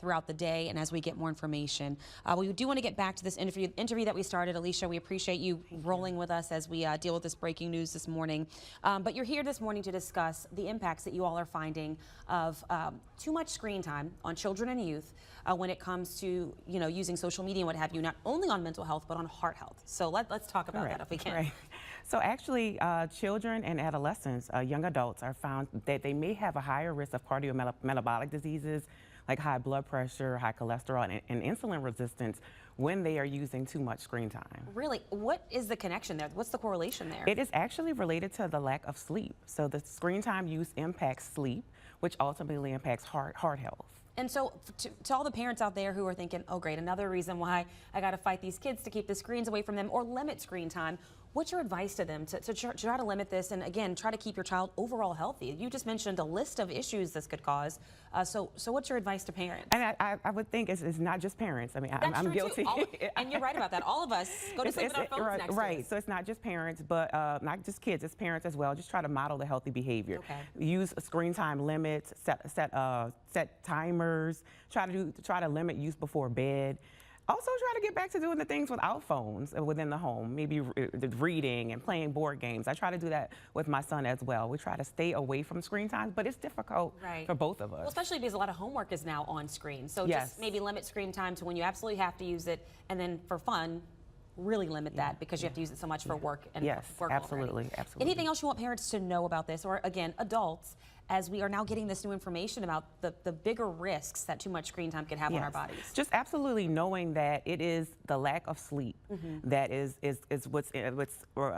throughout the day and as we get more information. We do want to get back to this interview that we started. Alicia, we appreciate you rolling with us as we deal with this breaking news this morning. But you're here this morning to discuss the impacts that you all are finding of too much screen time on children and youth when it comes to using social media and what have you, not only on mental health but on heart health. So let's talk about that if we can. Right. So actually, children and adolescents, young adults, are found that they may have a higher risk of cardiometabolic diseases like high blood pressure, high cholesterol, and insulin resistance when they are using too much screen time. Really? What is the connection there? What's the correlation there? It is actually related to the lack of sleep. So the screen time use impacts sleep, which ultimately impacts heart health. And so to all the parents out there who are thinking, oh great, another reason why I got to fight these kids to keep the screens away from them or limit screen time, what's your advice to them to try to limit this and again, try to keep your child overall healthy? You just mentioned a list of issues this could cause. So what's your advice to parents? And I would think it's not just parents. I mean, I'm guilty. And you're right about that. All of us go to sleep with our phones next to us. Right, so it's not just parents, but not just kids, it's parents as well. Just try to model the healthy behavior. Okay. Use screen time limits, set timers, try to limit use before bed. Also try to get back to doing the things without phones within the home, maybe reading and playing board games. I try to do that with my son as well. We try to stay away from screen time, but it's difficult for both of us. Well, especially because a lot of homework is now on screen. So just maybe limit screen time to when you absolutely have to use it, and then for fun, really limit that because you have to use it so much for work and work absolutely. Anything else you want parents to know about this, or again, adults, as we are now getting this new information about the bigger risks that too much screen time can have on our bodies? Just absolutely knowing that it is the lack of sleep that is what's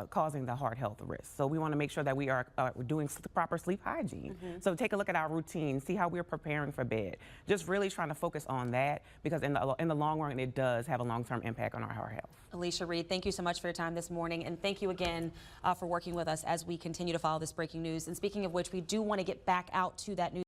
causing the heart health risk. So we want to make sure that we are doing proper sleep hygiene. So take a look at our routine, see how we're preparing for bed. Just really trying to focus on that because in the long run, it does have a long-term impact on our heart health. Alicia Reed, thank you so much for your time this morning, and thank you again for working with us as we continue to follow this breaking news. And speaking of which, we do want to get back out to that news.